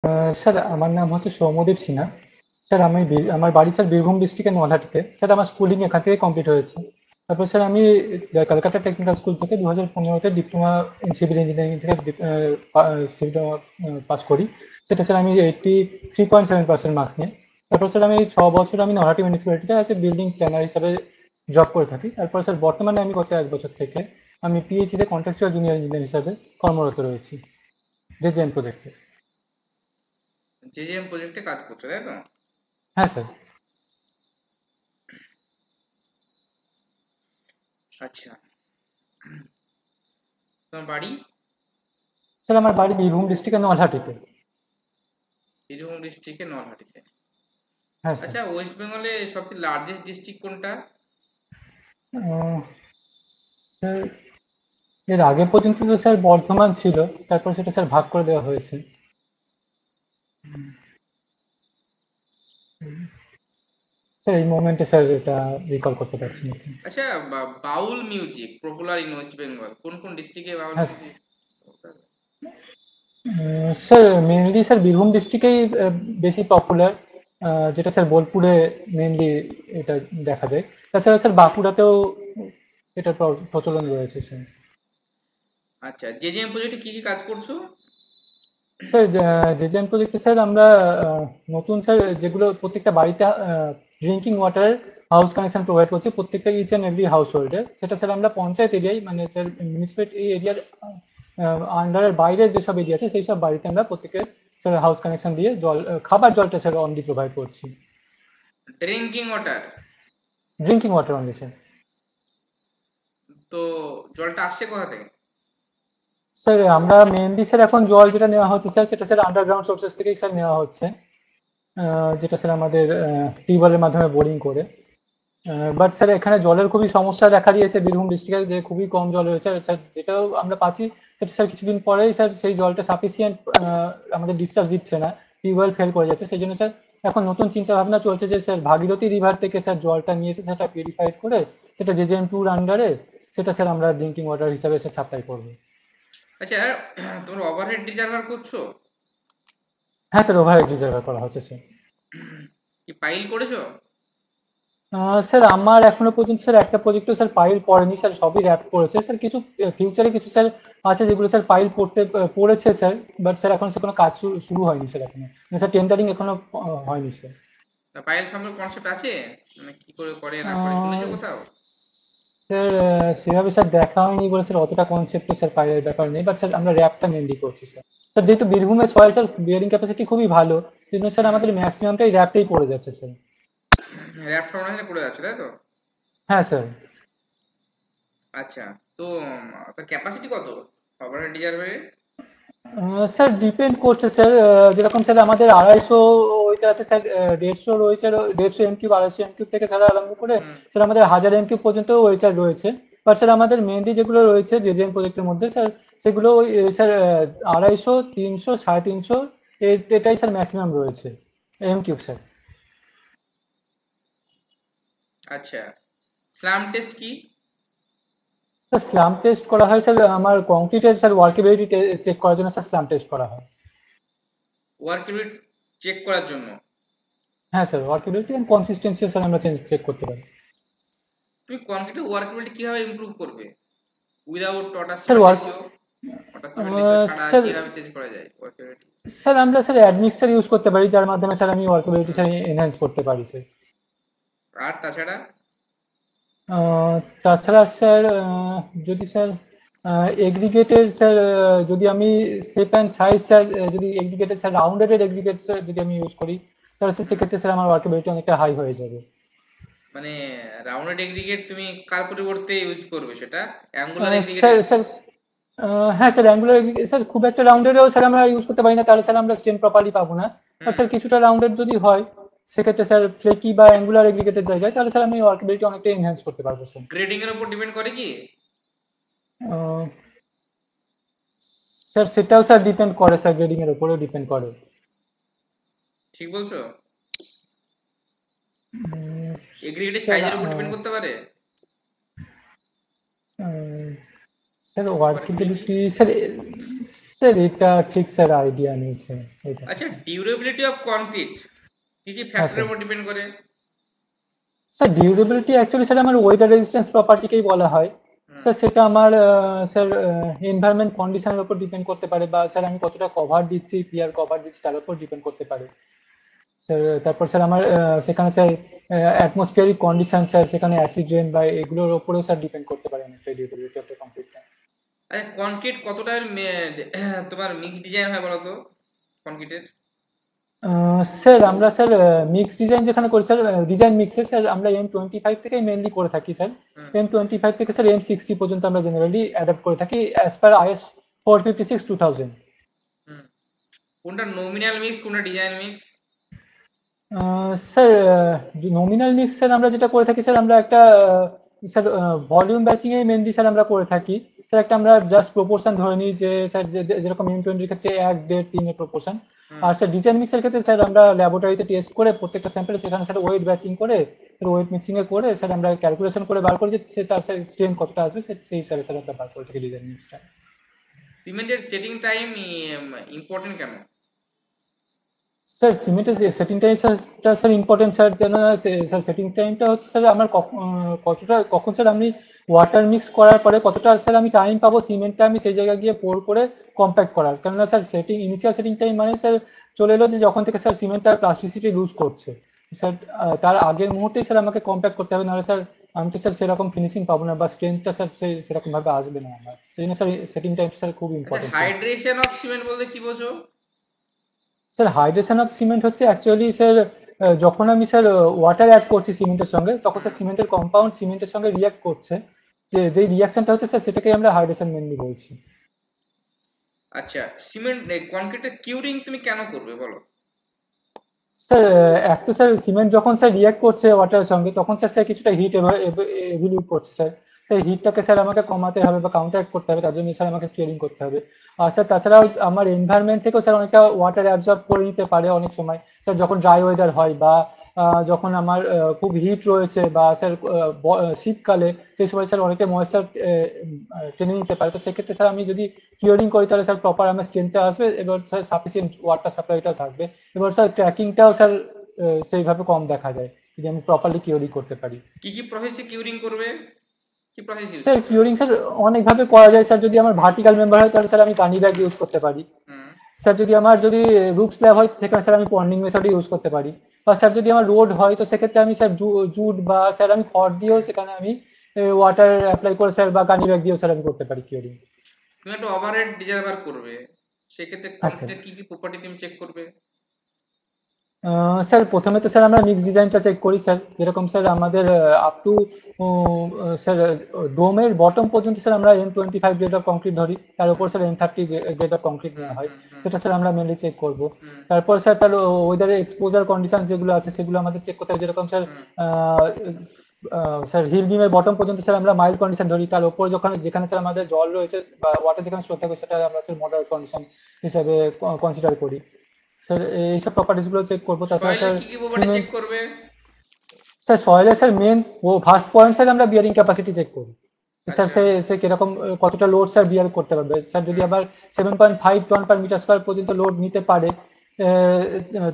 Sir আমার নাম হচ্ছে সৌম্যদীপ সিনহা। স্যার আমার বাড়ি স্যার বীরভূম ডিস্ট্রিক্টের নলহাটিতে। স্যার আমার স্কুলিং এখান থেকে কমপ্লিট হয়েছে। তারপর স্যার আমি কলকাতা টেকনিক্যাল স্কুল থেকে 2015-তে ডিপ্লোমা ইন সিভিল ইঞ্জিনিয়ারিং থেকে সিভিল পাস করি। সেটা স্যার আমি 83.7% মার্কস নিয়ে। তারপর স্যার আমি 6 বছর আমি নলহাটি মিউনিসিপ্যালিটিতে অ্যাজ এ বিল্ডিং প্ল্যানার হিসাবে জব করে থাকি। তারপর স্যার বর্তমানে আমি গত 1 বছর থেকে আমি পিএইচডি কন্ট্রাকচুয়াল জুনিয়র ইঞ্জিনিয়ার হিসাবে কর্মরত রয়েছি জেজেএম প্রজেক্টে। জেজেএম প্রজেক্টে কাজ করছো, তাই তো? হ্যাঁ স্যার। আচ্ছা, তোমার বাড়ি? স্যার আমার বাড়ি বীরভূম ডিস্ট্রিক্টের নলহাটিতে। বীরভূম ডিস্ট্রিক্টে নলহাটিতে। হ্যাঁ স্যার। আচ্ছা, ওয়েস্ট বেঙ্গলে সবচেয়ে লার্জেস্ট ডিস্ট্রিক্ট কোনটা? আহ, স্যার এর আগে পর্যন্ত তো স্যার বর্ধমান ছিল, তারপর সেটা স্যার ভাগ করে দেওয়া হয়েছে। স্যার এই মোমেন্টে স্যার এটা রিকল করতে পারছি না স্যার। আচ্ছা, Baul music popular in West Bengal, কোন কোন ডিস্ট্রিক্টে বাউল হ্যাঁ music? Sir mainly sir Birbhum ডিস্ট্রিক্টেই বেশি পপুলার, যেটা স্যার বোলপুরে মেনলি এটা দেখা যায়। তাছাড়া স্যার বাঁকুড়াতেও এটার প্রচলন রয়েছে স্যার। আচ্ছা, জেজেএম প্রজেক্টে কি কি কাজ করছো? স্যার জেজেএম প্রজেক্টে স্যার আমরা নতুন স্যার যেগুলো প্রত্যেকটা বাড়িতে drinking water house connection provide করছি প্রত্যেকটা ইচ অ্যান্ড এভরি হাউস হোল্ডে, সেটা স্যার আমরা পঞ্চায়েত এরিয়ায় মানে স্যার মিউনিসিপ্যালিটি এরিয়ার আন্ডারের বাইরে যেসব এরিয়া আছে সেই সব বাড়িতে আমরা প্রত্যেকের স্যার হাউস কানেকশন দিয়ে জল খাবার জলটা স্যার অনলি প্রোভাইড করছি। Drinking water? Drinking water only sir. তো জলটা আসছে কোথা থেকে? স্যার আমরা মেনলি স্যার এখন জল যেটা নেওয়া হচ্ছে স্যার সেটা স্যার আন্ডারগ্রাউন্ড সোর্সেস থেকেই স্যার নেওয়া হচ্ছে, যেটা স্যার আমাদের টিউবওয়েলের মাধ্যমে বোরিং করে। বাট স্যার এখানে জলের খুবই সমস্যা দেখা দিয়েছে বীরভূম ডিস্ট্রিক্টে, যে খুবই কম জল রয়েছে স্যার, যেটাও আমরা পাচ্ছি সেটা স্যার কিছুদিন পরেই স্যার সেই জলটা সাফিসিয়েন্ট আমাদের ডিসচার্জ দিচ্ছে না, টিউবওয়েল ফেল করে যাচ্ছে। সেই জন্য স্যার এখন নতুন চিন্তা ভাবনা চলছে যে স্যার ভাগীরথী রিভার থেকে স্যার জলটা নিয়ে এসে সেটা পিউরিফাইড করে সেটা জেজেএম 2-র আন্ডারে সেটা স্যার আমরা ড্রিঙ্কিং ওয়াটার হিসাবে স্যার সাপ্লাই করবো। আচ্ছা, তোমরা ওভারহেড রিজার্ভার করছো? হ্যাঁ স্যার ওভারহেড রিজার্ভ করা হচ্ছে স্যার। কি পাইল করেছো? স্যার আমার এখনো পর্যন্ত স্যার একটা প্রজেক্টও স্যার পাইল পড়েনি স্যার, সবই র্যাপ করেছে স্যার। কিছু ফিউচারে কিছু স্যার আছে যেগুলো স্যার পাইল পড়েছে স্যার, বাট স্যার এখন সে কোনো কাজ শুরু হয়নি স্যার এখনো, মানে স্যার টেন্ডারিং এখনো হয়নি স্যার। পাইল সম্পর্কে কনসেপ্ট আছে? মানে কি করে করে না করে আহ, শুনেছো কোথাও? স্যার সেভাবে স্যার দেখা হয়নি বলে স্যার অতটা কনসেপ্টে স্যার পাইলের ব্যাপার নেই, বাট স্যার আমরা র্যাপটা মেনলি করছি স্যার। স্যার যেহেতু বীরভূমের সয়েল স্যার বিয়ারিং ক্যাপাসিটি খুবই ভালো, সেই জন্য স্যার হুম। আমাদের ম্যাক্সিমামটাই র্যাপটাই পড়ে যাচ্ছে স্যার। র্যাপ ফর্মেশনে করে যাচ্ছে, তাই তো? হ্যাঁ স্যার। আচ্ছা, তো তার ক্যাপাসিটি কত ওভারহেড রিজার্ভারের? স্যার ডিপেন্ড করছে স্যার, যেরকম স্যার আমাদের 250 রয়েছে আছে স্যার, 150 রয়েছে, 150 এম কিউব 250 এম কিউব থেকে স্যার আরম্ভ করে হুম। স্যার আমাদের 1000 এম কিউব পর্যন্ত ওয়েচার রয়েছে। বাট স্যার আমাদের মেনলি যেগুলো রয়েছে জেজেএম প্রজেক্টের মধ্যে স্যার সেগুলো ওই স্যার 250, 300, 350 এটাই স্যার ম্যাক্সিমাম রয়েছে এম কিউব স্যার। আচ্ছা, স্ল্যাম টেস্ট কি? স্যার স্ল্যাম টেস্ট করা হয় স্যার আমার কংক্রিটের স্যার ওয়ার্কেবিলিটি চেক করার জন্য স্যার স্ল্যাম টেস্ট করা হয়। ওয়ার্কেবিলিটি চেক করার জন্য? হ্যাঁ স্যার ওয়ার্কেবিলিটি এন্ড কনসিস্টেন্সি স্যার আমরা চেক করতে পারি। তুমি কনক্রিটের ওয়ার্কেবিলিটি কিভাবে ইমপ্রুভ করবে without water sir cement work ratio? Water cement ratio ছাড়া স্যার কিভাবে চেঞ্জ করা যায় ওয়ার্কেবিলিটি? স্যার আমরা স্যার অ্যাডমিক্সার ইউজ করতে পারি, যার মাধ্যমে স্যার আমি ওয়ার্কেবিলিটি হুম। স্যার এনহ্যান্স করতে পারি স্যার। আর তাছাড়া? আহ, তাছাড়া স্যার যদি স্যার এগ্রিগেটের স্যার যদি আমি শেপ অ্যান্ড সাইজ স্যার যদি এগ্রিগেটের স্যার রাউন্ডেড এগ্রিগেট স্যার যদি আমি ইউজ করি তাহলে স্যার হুম। সেক্ষেত্রে স্যার আমার ওয়ার্কেবিলিটি অনেকটা হাই হয়ে যাবে। মানে রাউন্ডেড এগ্রিগেট তুমি কার পরিবর্তে ইউজ করবে সেটা? অ্যাঙ্গুলার স্যার এগ্রিগেটের? স্যার হ্যাঁ স্যার অ্যাঙ্গুলার স্যার খুব একটা রাউন্ডেডও স্যার আমরা ইউজ করতে পারি না, তাহলে স্যার আমরা স্টেন প্রপারলি পাবো না। But hmm. স্যার কিছুটা রাউন্ডেড যদি হয় সেক্ষেত্রে স্যার ফ্লেকি বা অ্যাঙ্গুলার এগ্রিগেটের জায়গায় তাহলে স্যার আমি ওয়ার্কেবিলিটি অনেকটা এনহ্যান্স করতে পারবো স্যার। গ্রেডিং এর উপর ডিপেন্ড করে কি? আহ, স্যার সেটাও স্যার ডিপেন্ড করে স্যার, গ্রেডিং এর উপরেও ডিপেন্ড করে। ঠিক বলছো? এগ্রিগেটের স্যার সাইজের উপর ডিপেন্ড করতে পারে? স্যার ওয়ার্কেবিলিটি। ওয়ার্কেবিলিটি স্যার, স্যার এটা ঠিক স্যার আইডিয়া নেই স্যার এটা। আচ্ছা, ডিউরেবিলিটি অফ কনক্রিট কি কি হ্যাঁ ফ্যাক্টরের স্যার। উপর ডিপেন্ড করে? স্যার ডিউরেবিলিটি অ্যাকচুয়ালি স্যার আমার ওয়েদার রেজিস্ট্যান্স প্রপার্টিকেই বলা হয়। হুম। স্যার সেটা আমার স্যার এনভায়রনমেন্ট কন্ডিশনের উপর ডিপেন্ড করতে পারে, বা স্যার আমি কতটা কভার দিচ্ছি, পিয়ার কভার দিচ্ছি তার উপর ডিপেন্ড করতে পারে স্যার। তারপর স্যার আমার সেখানে স্যার অ্যাটমসফিয়ারিক কন্ডিশন স্যার, সেখানে অ্যাসিড রেন বা এগুলোর উপরেও স্যার ডিপেন্ড করতে পারে অনেকটা ডিউরেবিলিটি অফ দ্য কমপ্লিটটা। আচ্ছা, কনক্রিট কতটা তোমার মিক্স ডিজাইন হয় বলো তো, কনক্রিটের? স্যার আমরা স্যার মিক্স ডিজাইন যেখানে করি স্যার, ডিজাইন মিক্সে স্যার আমরা M25 থেকেই মেনলি করে থাকি স্যার। হুম। M25 থেকে স্যার M60 পর্যন্ত আমরা জেনারেলি অ্যাডাপ্ট করে থাকি অ্যাজ পার IS 456:2000। হুম। কোনটা নমিনাল মিক্স, কোনটা design mix? Sir nominal mix sir আমরা যেটা করে থাকি স্যার, আমরা একটা স্যার ভলিউম ব্যাচিং এ মেনলি স্যার আমরা করে থাকি স্যার। একটা আমরা জাস্ট প্রপোর্শন ধরে নিই যে স্যার যেরকম M20 ক্ষেত্রে 1, 1.5, 3 এর প্রপোর্শন। হুম। আর স্যার ডিজাইন মিক্সের ক্ষেত্রে স্যার আমরা ল্যাবরেটরিতে টেস্ট করে প্রত্যেকটা স্যাম্পলে সেখানে স্যার ওয়েট ব্যাচিং করে স্যার ওয়েট মিক্সিং এ করে স্যার আমরা ক্যালকুলেশন করে বার করি যে সে তার স্যার স্ট্রেন কতটা আসবে, সেই হিসাবে স্যার আমরা বার করে থাকি ডিজাইন মিক্সটা। সিমেন্টের সেটিং টাইম ইম্পর্টেন্ট কেন? স্যার সিমেন্টের সেটিং টাইমটা স্যার ইম্পর্টেন্ট স্যার, যেন স্যার সেটিং টাইমটা হচ্ছে স্যার আমার কতটা কখন স্যার আমি ওয়াটার মিক্স করার পরে কতটা স্যার আমি টাইম পাবো সিমেন্টটা আমি সেই জায়গায় গিয়ে পোর করে কম্প্যাক্ট করার। কেননা স্যার ইনিশিয়াল সেটিং টাইম মানে স্যার চলে এলো যে যখন থেকে স্যার সিমেন্টটা প্লাস্টিসিটি লুজ করছে স্যার, তার আগের মুহূর্তেই স্যার আমাকে কম্প্যাক্ট করতে হবে, নাহলে স্যার আমি তো স্যার সেরকম ফিনিশিং পাবো না বা স্ট্রেংথটা স্যার সেরকম ভাবে আসবে না আমার। সেই জন্য স্যার সেটিং টাইম স্যার খুব আচ্ছা, important sir. Hydration of cement বলতে কি বোঝো? স্যার হাইড্রেশন অফ সিমেন্ট হচ্ছে অ্যাকচুয়ালি স্যার যখন আমি স্যার ওয়াটার অ্যাড করছি সিমেন্টের সঙ্গে, তখন হুম। স্যার সিমেন্টের কম্পাউন্ড সিমেন্টের সঙ্গে রিয়াক্ট করছে, যে যেই রিয়াকশনটা হচ্ছে স্যার সেটাকে আমরা হাইড্রেশন মেনলি বলছি। আচ্ছা, সিমেন্ট কনক্রিটের কিউরিং তুমি কেন করবে বলো? স্যার এক তো স্যার সিমেন্ট যখন স্যার রিয়াক্ট করছে ওয়াটারের সঙ্গে, তখন স্যার স্যার কিছুটা হিট এভিলিউট করছে স্যার। সেই হিটটাকে স্যার আমাকে কমাতে হবে বা কাউন্টার করতে হবে, তার জন্য স্যার আমাকে কিউরিং করতে হবে। আর স্যার তাছাড়াও আমার এনভায়রনমেন্ট থেকেও স্যার অনেকটা ওয়াটার অ্যাবজর্ব করে নিতে পারে অনেক সময় স্যার, যখন ড্রাই ওয়েদার হয় বা যখন আমার খুব হিট রয়েছে বা স্যার শীতকালে সেই সময় স্যার অনেকটা ময়েশ্চার টেনে নিতে পারে। তো সেক্ষেত্রে স্যার আমি যদি কিউরিং করি তাহলে স্যার প্রপার আমার স্ট্রেংথটা আসবে, এবার স্যার সাফিসিয়েন্ট ওয়াটার সাপ্লাইটাও থাকবে। এবার স্যার ট্র্যাকিংটাও স্যার সেইভাবে কম দেখা যায় যদি আমি প্রপারলি কিউরিং করতে পারি। কি কি প্রসেসে কিউরিং করবে, কি প্রসেস ইউজ স্যার করবে? কিউরিং স্যার অনেকভাবে করা যায় স্যার। যদি আমার ভার্টিক্যাল মেম্বার হয় তাহলে স্যার আমি গানি ব্যাগ ইউজ করতে পারি। হুম। স্যার যদি আমার যদি রুফ স্ল্যাব হয় সেখানে স্যার আমি পন্ডিং মেথড ইউজ করতে পারি। বা স্যার যদি আমার রোড হয় তো সেক্ষেত্রে আমি স্যার জুট বা স্যার আমি খড় দিয়েও সেখানে আমি ওয়াটার অ্যাপ্লাই করে স্যার বা গানি ব্যাগ দিয়েও স্যার আমি করতে পারি কিউরিং। তুমি একটা ওভারহেড ডিজাইন করবে, সেক্ষেত্রে হ্যাঁ স্যার। কনক্রিটের কি কি প্রপার্টি তুমি চেক করবে? স্যার প্রথমে তো স্যার আমরা মিক্স ডিজাইনটা চেক করি স্যার, যেরকম স্যার আমাদের আপ টু স্যার ডোমের বটম পর্যন্ত স্যার আমরা M25 গ্রেড অফ কংক্রিট ধরি, তার উপর hmm. Sir M30 grade of concrete hmm. নেওয়া হয়। হুম। হুম। সেটা স্যার আমরা মেনলি চেক করব। হুম। তারপর স্যার তার ওয়েদারের এক্সপোজার কন্ডিশন যেগুলো আছে সেগুলো আমাদের চেক করতে হবে, যেরকম স্যার হুম। স্যার হিল বিমের বটম পর্যন্ত স্যার আমরা মাইল্ড কন্ডিশন ধরি, তার উপর যখন যেখানে স্যার আমাদের জল রয়েছে বা ওয়াটার যেখানে স্টোর থাকবে সেটা আমরা স্যার মডারেট কন্ডিশন হিসাবে কনসিডার করি স্যার। এইসব প্রপার্টিস গুলো চেক করবো। তাছাড়া সয়েলের স্যার কি কি প্রপার্টি চেক সিমেন্ট, করবে? স্যার সয়েলের স্যার মেন ও ফার্স্ট পয়েন্ট স্যার আমরা বিয়ারিং ক্যাপাসিটি চেক করি স্যার। আচ্ছা। সে সে কিরকম কতটা লোড স্যার বিয়ার করতে পারবে স্যার। যদি হুম। আবার 7.5 টন পার মিটার স্কোয়ার পর্যন্ত লোড নিতে পারে,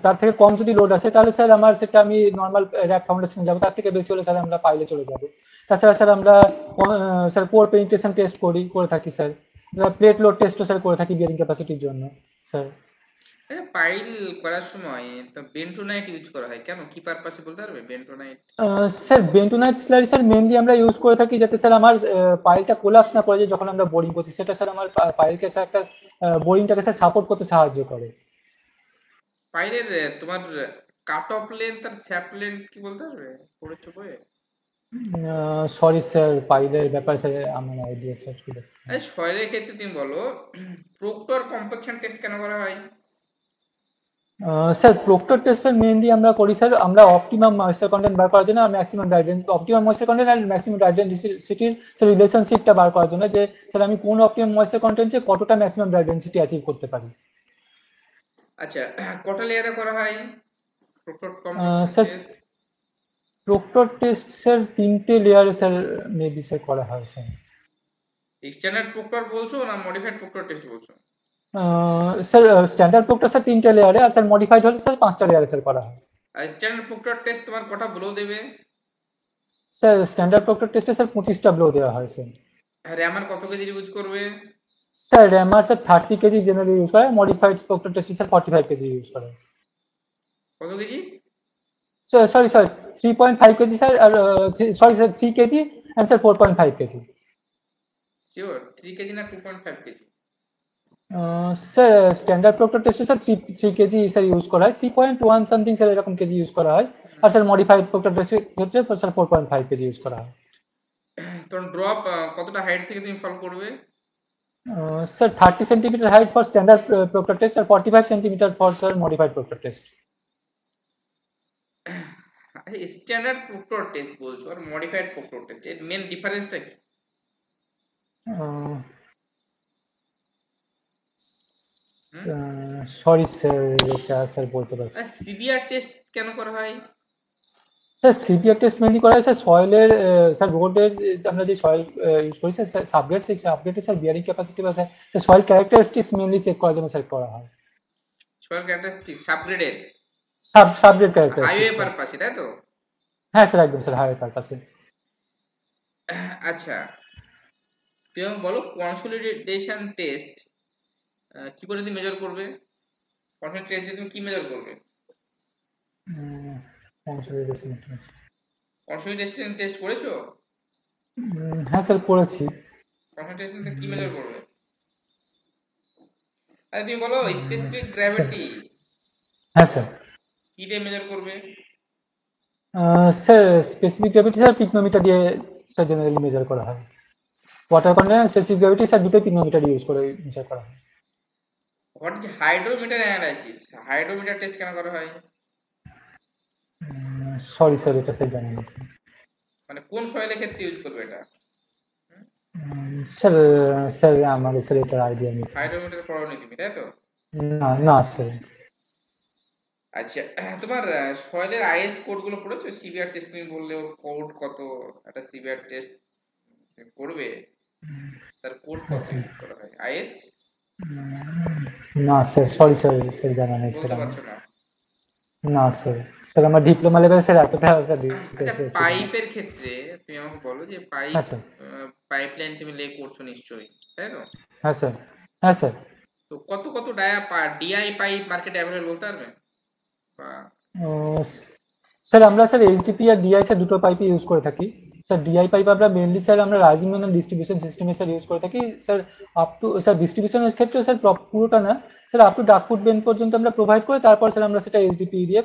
তার থেকে কম যদি লোড আসে তাহলে স্যার আমার সেটা আমি নর্মাল র্যাক ফাউন্ডেশনে যাবো, তার থেকে বেশি হলে স্যার আমরা পাইলে চলে যাবো। তাছাড়া স্যার আমরা স্যার পোর পেনিট্রেশন টেস্ট করে থাকি স্যার। প্লেট লোড টেস্টও স্যার করে থাকি বিয়ারিং ক্যাপাসিটির জন্য স্যার। আচ্ছা, পাইল করার সময় তো বেন্টোনাইট ইউজ করা হয় কেন, কি পারপাসে বলতে পারবে bentonite? Sir bentonite slurry sir mainly আমরা ইউজ করে থাকি যাতে স্যার আমার পাইলটা কোলাপস না করে যায় যখন আমরা বোরিং করছি, সেটা স্যার আমার পাইলকে স্যার একটা বোরিংটাকে স্যার সাপোর্ট করতে সাহায্য করে। পাইলের তোমার কাট অফ লেন্থ আর স্যাপ লেন্থ কি বলতে পারবে, পড়েছো বইয়ে? সরি স্যার, পাইলের ব্যাপারে স্যার আমার আইডিয়া স্যার কি দেখতে। আচ্ছা, সয়েলের ক্ষেত্রে তুমি বলো, প্রক্টর কম্পাকশন টেস্ট কেন করা হয়? Sir proctor test sir mainly আমরা করি স্যার, আমরা অপটিমাম ময়েশ্চার কন্টেন্ট বার করার জন্য আর ম্যাক্সিমাম ডাইডেন্স অপটিমাম ময়েশ্চার কন্টেন্ট আর ম্যাক্সিমাম ডাইডেন্সিটির স্যার রিলেশনশিপটা বার করার জন্য, যে স্যার আমি কোন অপটিমাম ময়েশ্চার কন্টেন্টে কতটা ম্যাক্সিমাম ডাইডেন্সিটি অ্যাচিভ করতে পারি। আচ্ছা, কটা লেয়ারে করা হয় proctor compaction sir test? Proctor test sir 3টে লেয়ারে স্যার মেবি স্যার করা হয় স্যার। স্ট্যান্ডার্ড প্রক্টর বলছো না মডিফাইড প্রক্টর টেস্ট বলছো? স্যার স্ট্যান্ডার্ড প্রোক্টর স্যার 3টে লেয়ারে, আর স্যার মডিফাইড হলে স্যার 5টা লেয়ারে স্যার করা হয়। আর স্ট্যান্ডার্ড প্রক্টর টেস্ট তোমার কটা ব্লো দেবে? স্যার স্ট্যান্ডার্ড প্রোক্টর টেস্টে স্যার 25টা ব্লো দেওয়া হয় স্যার। র্যামার কত কেজি ইউজ করবে? Sir rammer sir 30 kg generally use করে, মডিফাইড প্রোক্টর টেস্টে স্যার 45 কেজি ইউজ করে। কত kg? Sorry sir 3.5 kg sir, আর sorry sir 3 kg and sir 4.5 kg. Sure 3 kg না 2.5 কেজি? স্যার স্ট্যান্ডার্ড প্রোক্টর টেস্টে sir 3 kg sir use করা হয়, 3.1 something sir এরকম কেজি ইউজ করা হয়। আর স্যার মডিফাইড প্রোক্টর টেস্টের ক্ষেত্রে স্যার 4.5 কেজি ইউজ করা হয়। তোর ড্রপ কতটা হাইট থেকে তুমি ফলো করবে? Sir 30 centimetre height for standard Proctor test, আর 45 centimetre for sir modified Proctor test. Standard Proctor test বলছো আর মডিফাইড প্রক্টর টেস্ট, এর মেন ডিফারেন্সটা কি? হুম? সরি স্যার, এটা স্যার বলতে পারছি। আর সিভিআর টেস্ট কেন করা হয়? স্যার সিপিআর টেস্ট মেনলি করা হয় স্যার সয়েলের, স্যার রোডের আমরা যে সয়েল ইউজ করি স্যার, সাবগ্রেড, সেই সাবগ্রেডে স্যার বিয়ারিং ক্যাপাসিটি বা sir soil characteristics mainly check করার জন্য স্যার করা হয়। Soil characteristic subgraded subgrade highway characteristics sir. পারপাসে, তাই তো? হ্যাঁ স্যার, একদম স্যার, হাইওয়ে পারপাসে। আচ্ছা, তুমি আমাকে বলো কনসোলিডেশন টেস্ট কি করে তুমি মেজার করবে? কনসোলিডেশন টেস্ট তুমি কি মেজার করবে? কনসোলিডেশন টেস্ট করেছো? হ্যাঁ স্যার করেছি। কনসোলিডেশন কি মেজার করবে? আরে তুমি বলো স্পেসিফিক স্যার, গ্র্যাভিটি হ্যাঁ স্যার। কি দিয়ে মেজার করবে? স্যার স্পেসিফিক গ্র্যাভিটি স্যার পিগনোমিটার দিয়ে স্যার জেনারেলি মেজার করা হয়। Water content specific gravity sir দুটোই পিগনোমিটার ইউজ করে মেজার করা হয়। What is hydrometer analysis? Hydrometer test কেন করা হয়? সরি স্যার, এটা স্যার জানি না স্যার। মানে কোন সয়েলের ক্ষেত্রে ইউজ করবে এটা? স্যার, স্যার আমার স্যার এটার আইডিয়া নেই স্যার। হাইড্রোমিটার পড়োনি তুমি, তাই তো? না না স্যার। আচ্ছা, তোমার সয়েলের আইএস কোড গুলো পড়েছো? সিভিআর টেস্ট তুমি বললে ওর কোড কত, একটা সিভিআর টেস্ট করবে তার কোড হ্যাঁ কত স্যার। ইউজ করা হয় আইএস? না স্যার, সরি স্যার, স্যার জানা নেই স্যার বলতে আমার। পারছো না? না স্যার, স্যার আমার ডিপ্লোমা লেভেল স্যার এতটা স্যার আচ্ছা, ডিটেলসে ছিল না পাইপের স্যার। ক্ষেত্রে তুমি আমাকে বলো যে পাইপ হ্যাঁ স্যার। পাইপলাইন তুমি লে করছো নিশ্চয়ই, তাই তো? হ্যাঁ স্যার। হ্যাঁ স্যার। তো কত কত ডিআই পাইপ মার্কেটে অ্যাভেলেবল বলতে পারবে? বা আহ, স্যার আমরা স্যার এইচডিপি আর ডিআই স্যার দুটো পাইপই ইউজ করে থাকি। স্যার ডিআই পাইপ আমরা মেনলি স্যার আমরা রাইজিং ম্যান ডিস্ট্রিবিউশন সিস্টেমে স্যার ইউজ করে থাকি স্যার। আপ টু স্যার ডিস্ট্রিবিউশনের ক্ষেত্রে স্যার পুরোটা না স্যার, আপ টু ডাকফুট বেন পর্যন্ত আমরা প্রোভাইড করে, তারপর স্যার আমরা সেটা এইচডিপি দিয়ে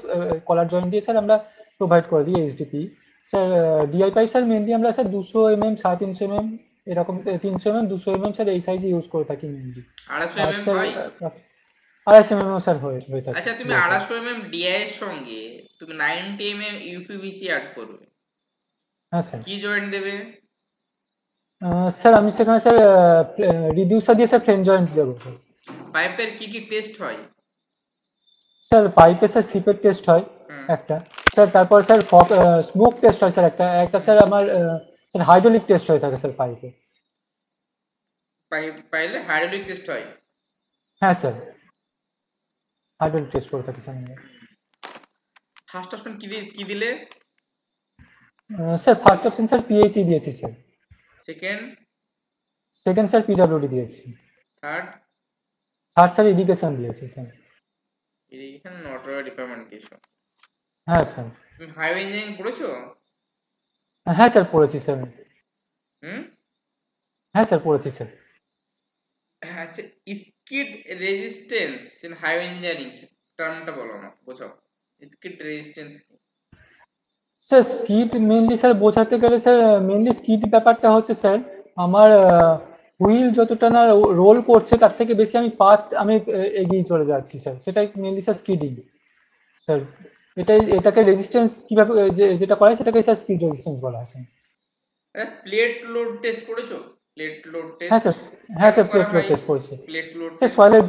কলার জয়েন্ট দিয়ে স্যার আমরা প্রোভাইড করে দিই HDP. Sir DI pipe sir mainly আমরা স্যার 200 mm, 350 mm, এরকম 300 mm, 200 mm স্যার এই সাইজে ইউজ করে থাকি মেনলি। 250 আর এমএম স্যার হয়? 250 mm স্যার হয়ে হয়ে থাকে আচ্ছা, তুমি ডিআই পাইপ। 250 এমএম ডিআই এর সঙ্গে তুমি 90 এমএম ইউপিভিসি অ্যাড করবে, হ্যাঁ স্যার। কি জয়েন্ট দেবে? স্যার আমি সেখানে স্যার রিডিউসার দিয়ে স্যার ফ্রেম জয়েন্ট দেবো স্যার। পাইপের কি কি টেস্ট হয়? স্যার পাইপে স্যার সিপের টেস্ট হয় হুম। একটা। স্যার তারপর স্যার স্মোক টেস্ট হয় স্যার একটা একটা হুম। স্যার আমার স্যার হাইড্রোলিক টেস্ট হয়ে থাকে স্যার পাইপে। পাইপ পাইলে হাইড্রোলিক টেস্ট হয়? হ্যাঁ স্যার, হাইড্রোলিক টেস্ট করে থাকি স্যার আমরা। ফার্স্ট অপশন কি দিলে? Sir first option sir PHE দিয়েছি sir. Second? Second sir PWD দিয়েছি। থার্ড? থার্ড স্যার ইরিগেশন দিয়েছি স্যার। এখানে নটওয়ার ডিপার্টমেন্ট দিয়েছো। হ্যাঁ স্যার। তুমি হাইওয়ে ইঞ্জিনিয়ারিং পড়েছো? হ্যাঁ স্যার পড়েছি স্যার। হুম। হ্যাঁ স্যার পড়েছি স্যার। আচ্ছা, skid resistance in highway engineering টার্মটা বলো না, বোঝাও। স্কিড রেজিস্ট্যান্স কি? স্যার স্কিড মেনলি স্যার বোঝাতে গেলে স্যার মেনলি স্কিড ব্যাপারটা হচ্ছে স্যার আমার হুইল যতটা না রোল করছে তার থেকে বেশি আমি পাথ আমি এগিয়ে চলে যাচ্ছি স্যার, সেটাই মেনলি স্যার স্কিডিং স্যার। এটাকে রেজিস্ট্যান্স কিভাবে যেটা করে সেটাকে স্যার স্কিড রেজিস্ট্যান্স বলা হয় স্যার। প্লেট লোড টেস্ট করেছো? প্লেট লোড হ্যাঁ টেস্ট স্যার। হ্যাঁ কেন স্যার করা প্লেট লোড হয়? টেস্ট করেছি। প্লেট লোড স্যার টেস্ট সয়েলের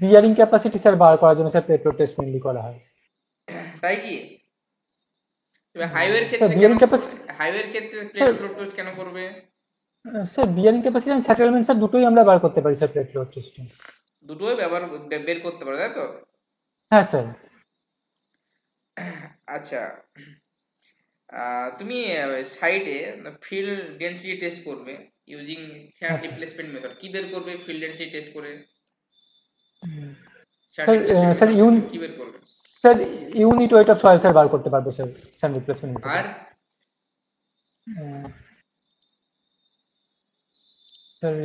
বিয়ারিং ক্যাপাসিটি স্যার বার করার জন্য sir plate load test mainly করা হয়। তাই কি? তুমি হাইওয়ের স্যার ক্ষেত্রে কেন বিয়ারিং ক্যাপাসিটি হাইওয়ের ক্ষেত্রে প্লেট স্যার লোড টেস্ট কেন করবে? Sir bearing capacity and settlement sir দুটোই আমরা বার করতে পারি স্যার প্লেট লোড টেস্টে। দুটোই বের করতে পারো, তাই তো? হ্যাঁ স্যার। আচ্ছা, তুমি সাইটে ফিল্ড ডেন্সিটি টেস্ট করবে ইউজিং স্যান্ড হ্যাঁ স্যার। Replacement method. কি বের করবে ফিল্ড ডেন্সিটি টেস্ট করে? Sand sir replacement sir method ইউন কি বের করবে? Sir unit weight of soil sir বার করতে পারবো স্যার স্যান্ড রিপ্লেসমেন্ট মেথডে। আর স্যার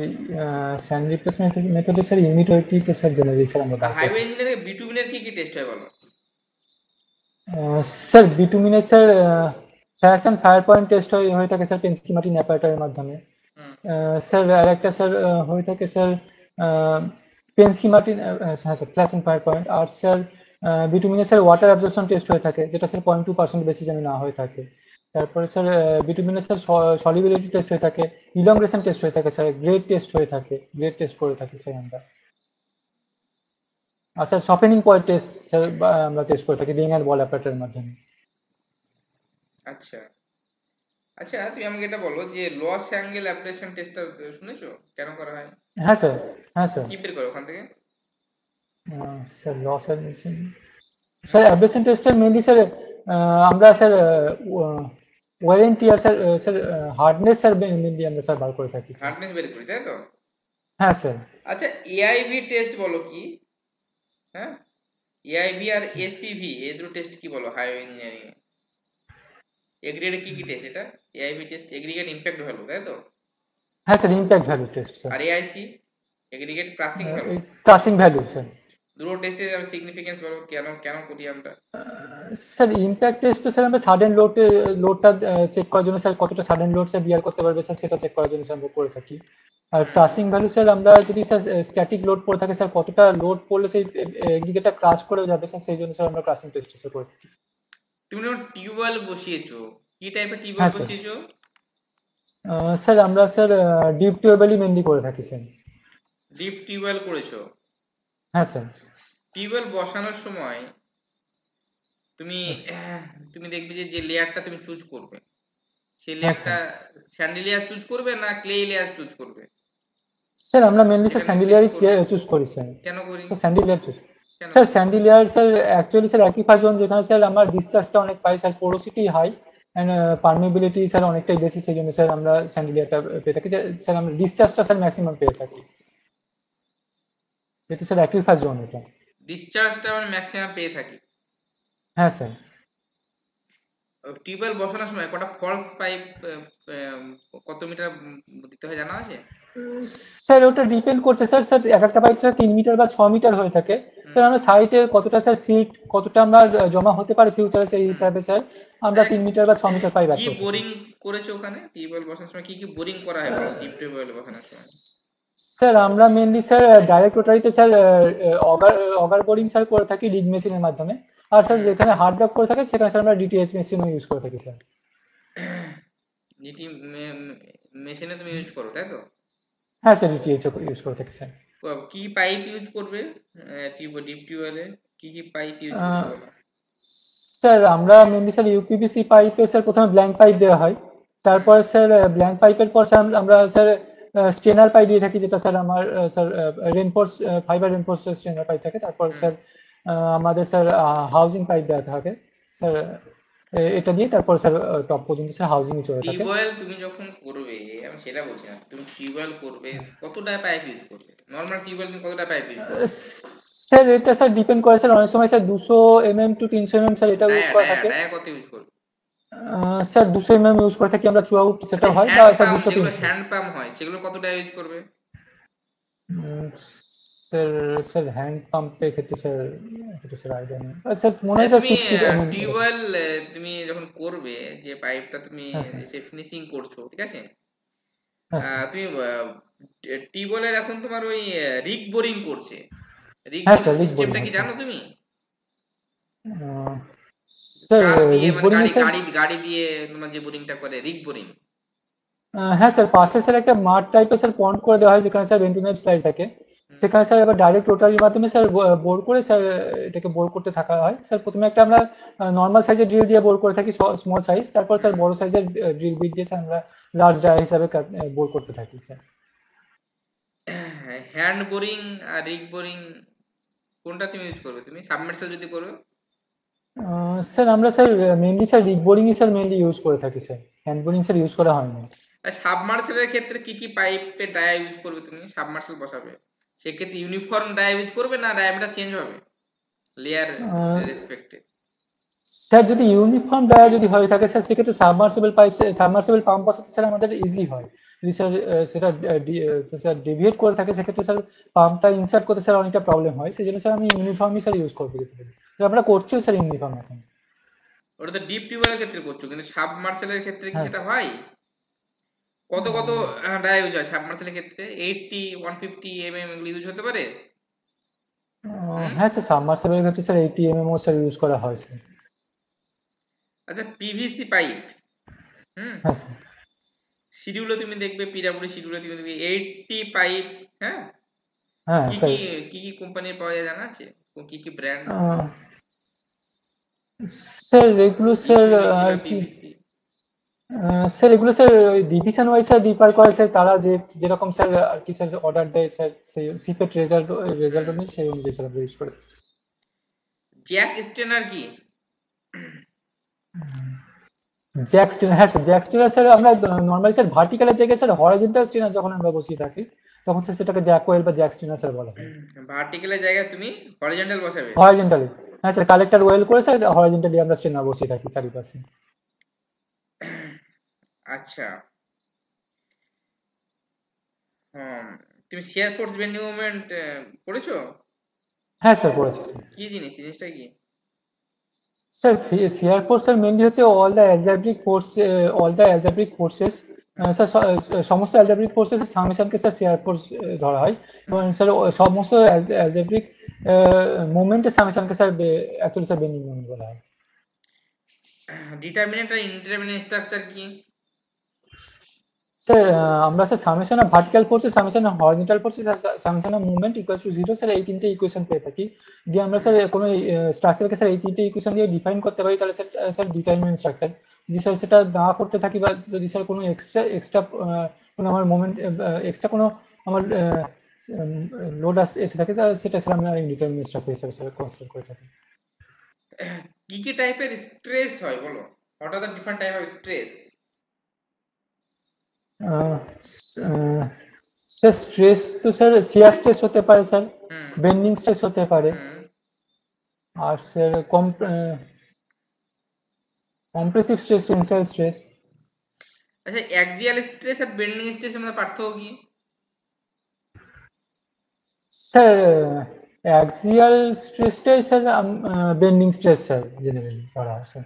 স্যান্ড রিপ্লেসমেন্ট মেথডে স্যার ইউনিট ওয়েটই তো স্যার জেনারেলি স্যার আমরা বার করে হাইওয়ে থাকি। ইঞ্জিনিয়ারিং বিটুমিনের কি কি টেস্ট হয় বলো? স্যার বিটুমিনে sir flash and fire point test হয়ে থাকে স্যার পেনস্কি মার্টিন অ্যাপারেটরের মাধ্যমে। হুম। স্যার আর একটা স্যার হয়ে থাকে স্যার পেনস্কি মার্টিন, হ্যাঁ sir flash and fire point. আর স্যার বিটুমিনে স্যার ওয়াটার অ্যাবজর্পশন টেস্ট হয়ে থাকে, যেটা স্যার 0.2% বেশি যেন না হয়ে থাকে। তারপরে স্যার বিটুমিনে স্যার সলিবিলিটি টেস্ট হয়ে থাকে, ইলংগ্রেশন টেস্ট হয়ে থাকে স্যার, গ্রেড টেস্ট হয়ে থাকে, গ্রেড টেস্ট করে থাকি স্যার আমরা। আর স্যার সফেনিং পয়েন্ট টেস্ট স্যার আমরা টেস্ট করে থাকি রিং অ্যান্ড বল অ্যাপারেটরের মাধ্যমে। আচ্ছা, আচ্ছা, তুমি আমাকে এটা বলো যে লস অ্যাঙ্গেল অ্যাপ্রেশন টেস্টটা শুনেছো কেন করা হয়? হ্যাঁ স্যার। হ্যাঁ স্যার। কি বের করো ওখান থেকে? Sir loss admission sir admission টেস্টের মেনলি স্যার আমরা স্যার ওয়ারেন্টি আর sir sir hardness sir mainly আমরা স্যার বার করে থাকি স্যার। হার্ডনেস বের করি, তাই তো? হ্যাঁ স্যার। আচ্ছা, এআইভি টেস্ট বলো কি? হ্যাঁ, এআইভি আর এসিভি এই দুটো টেস্ট কি বলো হাইওয়ে ইঞ্জিনিয়ারিং এ? এগ্রিগেট কি কি টেস্ট এটা? AIV test aggregate impact value, তাই তো? হ্যাঁ sir impact value test sir. আর AIC aggregate crushing value. Crushing value sir. দুটো টেস্টের সিগনিফিকেন্স বলো, কেন কেন করি আমরা? স্যার ইম্প্যাক্ট টেস্ট তো স্যার আমরা সাডেন লোডটা চেক করার জন্য স্যার কতটা সাডেন লোড স্যার বিয়ার করতে পারবে স্যার সেটা চেক করার জন্য স্যার আমরা করে থাকি। আর হুম। ক্রাসিং ভ্যালু স্যার আমরা যদি স্যার স্ট্যাটিক লোড পড়ে থাকে স্যার কতটা লোড পড়লে সেই এগ্রিগেটটা ক্রাশ করে যাবে স্যার সেই জন্য স্যার আমরা ক্রাসিং টেস্ট স্যার করে থাকি। তুমি যখন টিউবওয়েল বসিয়েছো, কি টাইপের টিউবওয়েল হ্যাঁ স্যার। বসিয়েছো? স্যার আমরা স্যার ডিপ টিউবওয়েলই মেনলি করে থাকি স্যার। ডিপ টিউবওয়েল করেছো? হ্যাঁ স্যার। টিউবওয়েল বসানোর সময় তুমি হ্যাঁ স্যার। তুমি দেখবে যে যে লেয়ারটা তুমি চুজ করবে, সেই হ্যাঁ লেয়ারটা স্যার। স্যান্ডি লেয়ার চুজ করবে না ক্লে লেয়ার চুজ করবে? স্যার আমরা মেনলি যেটা স্যার নিয়ে টেস্ট স্যান্ডিলিয়ারই করবে। চুজ করি স্যার। কেন করি? Sir sandy layer choose. কেন? Sir sandy layer sir actually sir একই ফার্স্ট জোন যেখানে স্যার আমার ডিসচার্জটা অনেক পাই sir, porosity high and permeability sir অনেকটাই বেশি, সেই জন্য স্যার আমরা স্যান্ডিলিয়ারটা পেয়ে থাকি স্যার। আমরা ডিসচার্জটা স্যার ম্যাক্সিমাম পেয়ে থাকি, যেহেতু স্যার একই ফার্স্ট জোন এটা। ডিসচার্জটা আমরা ম্যাক্সিমাম পেয়ে থাকি। হ্যাঁ স্যার। টিউবওয়েল বসানোর সময় কটা ফলস পাইপ কত মিটার দিতে হয় জানা আছে? স্যার ওটা ডিপেন্ড করছে স্যার। স্যার এক একটা পাইপ স্যার 3 মিটার বা 6 মিটার হয়ে থাকে হুম। স্যার। আমরা সাইটে কতটা স্যার সিট কতটা আমরা জমা হতে পারে ফিউচারে সেই হুম। হিসাবে স্যার আমরা আচ্ছা, 3 মিটার বা 6 মিটার পাইপ অ্যাড কি করে থাকি। বোরিং করেছো ওখানে টিউবওয়েল বসানোর সময়? কি কি বোরিং করা হয় বলো ডিপ টিউবওয়েল বসানোর সময়? স্যার আমরা মেনলি স্যার ডাইরেক্ট রোটারিতে sir auger auger boring sir করে থাকি ডিগ মেশিনের মাধ্যমে। আর স্যার হুম। যেখানে হার্ড ড্রপ করে থাকে সেখানে স্যার আমরা ডিটিএইচ মেশিনও ইউজ করে থাকি স্যার। জিটি মেশিনে তুমি ইউজ করো, তাই তো? হ্যাঁ স্যার ডিটিএইচ ইউজ করে থাকি স্যার। কি পাইপ ইউজ করবে ডিপ টিউবওয়েলে? কি কি পাইপ ইউজ করছো আহ, বলো? স্যার আমরা মেনলি স্যার ইউপিভিসি পাইপে স্যার প্রথমে ব্ল্যাঙ্ক পাইপ দেওয়া হয়। হুম। তারপর স্যার ব্ল্যাঙ্ক পাইপের পর স্যার আমরা স্যার স্টেনার পাইপ দিয়ে থাকি, যেটা স্যার আমার sir reinforce fibre reinforce স্টেনার pipe থাকে। তারপর হুম। স্যার আমাদের স্যার হাউজিং পাইপ দেওয়া থাকে স্যার। এটা দিয়ে তারপর স্যার টপ পর্যন্ত স্যার হাউজিংই চলে থাকে। টিউবওয়েল তুমি যখন করবে, আমি সেটা বলছি না, তুমি টিউবওয়েল করবে কতটা পাইপ ইউজ করবে? নর্মাল টিউবওয়েল তুমি কতটা পাইপ ইউজ করবে? স্যার এটা স্যার ডিপেন্ড করে স্যার। অনেক সময় sir 200 mm to 300 mm sir এটাও ইউজ ডায়া করা ডায়া থাকে। ডায়া কত ইউজ করবে? স্যার 200 mm ইউজ করে থাকি আমরা থ্রু আউট, আচ্ছা, সেটাও হয়, বা হ্যান্ড স্যার পাম্প, দুশো যেগুলো তিনশো হ্যান্ড পাম্প হয় সেগুলো কতটা ইউজ করবে? উম, স্যার স্যার হ্যান্ড পাম্পের ক্ষেত্রে স্যার এটা স্যার আইডিয়া নেই। স্যার মনে হয় আচ্ছা, স্যার তুমি 60 mm এরকম। টিউবওয়েল তুমি যখন করবে, যে পাইপটা তুমি হ্যাঁ স্যার। সে ফিনিশিং করছো, ঠিক আছে? হ্যাঁ স্যার। তুমি টিউবওয়েলের এখন তোমার ওই রিগ বোরিং করছে, রিগ হ্যাঁ বোরিং স্যার রিগ বোরিং সিস্টেমটা কি হচ্ছে। জানো তুমি? আহ, স্যার কার দিয়ে রিগ মানে বোরিং এ গাড়ি স্যার গাড়ি গাড়ি দিয়ে তোমার যে বোরিংটা করে রিগ বোরিং? হ্যাঁ স্যার পাশে স্যার একটা মাঠ টাইপের স্যার পন্ড করে দেওয়া হয় যেখানে স্যার ভেন্টিলেশন স্লাইড থাকে। সেখানে স্যার এবার ডাইরেক্ট রোটারির মাধ্যমে স্যার বোর করে স্যার এটাকে বোর করতে থাকা হয় স্যার। প্রথমে একটা আমরা নর্মাল সাইজের ড্রিল দিয়ে বোর করে থাকি, স্মল সাইজ, তারপর স্যার বড় সাইজের ড্রিল বিট দিয়ে স্যার আমরা লার্জ ডায়া হিসাবে বোর করতে থাকি স্যার। হ্যান্ড বোরিং আর রিগ বোরিং কোনটা তুমি ইউজ করবে? তুমি সাবমার্সেল যদি করবে? স্যার আমরা স্যার মেনলি স্যার রিগ বোরিংই স্যার মেনলি ইউজ করে থাকি sir, hand boring sir use করা হয় না। আর সাবমার্সেলের ক্ষেত্রে কি কি পাইপে ডায়া ইউজ করবে? তুমি সাবমার্সেল বসাবে সেক্ষেত্রে ইউনিফর্ম ডায়া ইউজ করবে না ডায়ামিটার চেঞ্জ হবে লেয়ার রেসপেক্টে? স্যার যদি ইউনিফর্ম ডায়া যদি হয়ে থাকে স্যার, সেক্ষেত্রে সাবমার্সিবল পাম্প বসাতে স্যার আমাদের ইজি হয়। যদি স্যার সেটা স্যার ডেভিয়েট করে থাকে, সেক্ষেত্রে স্যার পাম্পটা ইনসার্ট করতে স্যার অনেকটা প্রবলেম হয়, সেই জন্য স্যার আমি ইউনিফর্মই স্যার ইউজ করবো। স্যার আমরা করছিও স্যার ইউনিফর্ম এখন। ওটা তো ডিপ টিউবওয়েলের ক্ষেত্রে করছো, কিন্তু সাবমার্সেলের ক্ষেত্রে কি হ্যাঁ সেটা হয়? কত কত ডায়া ইউজ হয় সাবমার্সেলের ক্ষেত্রে? 80, 150 এগুলো ইউজ হতে পারে? হুম। হ্যাঁ স্যার, সাবমার্সিবলের ক্ষেত্রে স্যার 80 mm স্যার ইউজ করা হয় স্যার। আচ্ছা, পিভিসি পাইপ, হুম, হ্যাঁ স্যার। শিডিউলে তুমি দেখবে, পিডব্লিউডি শিডিউলে তুমি দেখবে 80 পাইপ, হ্যাঁ, হ্যাঁ কি স্যার। কি কি কি কোম্পানির পাওয়া যায় জানা আছে? কি কি ব্র্যান্ড? স্যার এগুলো স্যার ইউপিভিসি আর বা কি, পিভিসি? স্যার এগুলো sir division wise sir differ করে স্যার, তারা যে যেরকম স্যার আর কি স্যার অর্ডার দেয় স্যার, সেই সিপেট রেজাল্ট রেজাল্ট হুম। অনুযায়ী সেই অনুযায়ী স্যার আমরা ইউজ করে। জ্যাক স্টেনার কি? জ্যাক স্টেনার, হ্যাঁ স্যার জ্যাক স্টেনার স্যার আমরা নর্মালি স্যার ভার্টিক্যালের জায়গায় স্যার হরাইজন্টাল স্টেনার যখন আমরা বসিয়ে থাকি, তখন স্যার সেটাকে জ্যাক ওয়েল বা জ্যাক স্টেনার স্যার বলা হয়। ভার্টিক্যালের জায়গায় তুমি হরিজন্টাল বসাবে? হরাইজন্টালি, হ্যাঁ স্যার কালেক্টর ওয়েল করে স্যার হরাইজন্টালি আমরা স্টেনার বসিয়ে থাকি চারিপাশে। আচ্ছা। হুম। তুমি শেয়ার ফোর্স বেন্ডিং মুভমেন্ট পড়েছো? হ্যাঁ স্যার করেছি স্যার। কি জিনিসটা কি? Sir shear force sir mainly হচ্ছে অল দ্য অ্যালজেব্রিক ফোর্সেস, হুম। স্যার সমস্ত অ্যালজেব্রিক ফোর্সেস সামেশনকে স্যার শিয়ার ফোর্স ধরা হয়। এবং হুম। স্যার সমস্ত অ্যালজেব্রিক মুভমেন্টের সামেশনকে sir actually sir bending movement বলা হয়। ডিটারমিনেন্ট আর ইনডিটারমিনেন্ট স্ট্রাকচার কি? স্যার আমরা sir summation of vertical forces, summation of horizontal forces, summation of movement equals to 0 sir, এই তিনটে ইকুয়েশন পেয়ে থাকি। দিয়ে আমরা স্যার হুম। কোনো স্ট্রাকচারকে স্যার এই তিনটে ইকুয়েশন দিয়ে ডিফাইন করতে পারি, তাহলে স্যার স্যার ডিটারমিনেন্ট স্ট্রাকচার। যদি স্যার সেটা না করতে থাকি, বা যদি স্যার কোনো এক্সট্রা এক্সট্রা কোনো আমার মোমেন্ট এক্সট্রা কোনো আমার লোড এসে থাকে, তাহলে সেটা স্যার আমরা ইনডিটারমিনেট স্ট্রাকচার হিসেবে স্যার কনসিডার করে থাকি। কি কি টাইপের স্ট্রেস হয় বলো? What are the different type of stress? Sir stress তো স্যার শিয়ার স্ট্রেস হতে পারে স্যার, হুম। বেন্ডিং স্ট্রেস হতে পারে, হুম। আর sir compressive stress, tensile stress. আচ্ছা, অ্যাক্সিয়াল স্ট্রেস আর বেন্ডিং স্ট্রেসের মধ্যে পার্থক্য কি? স্যার অ্যাক্সিয়াল স্ট্রেসটাই sir bending stress sir generally করা হয় স্যার।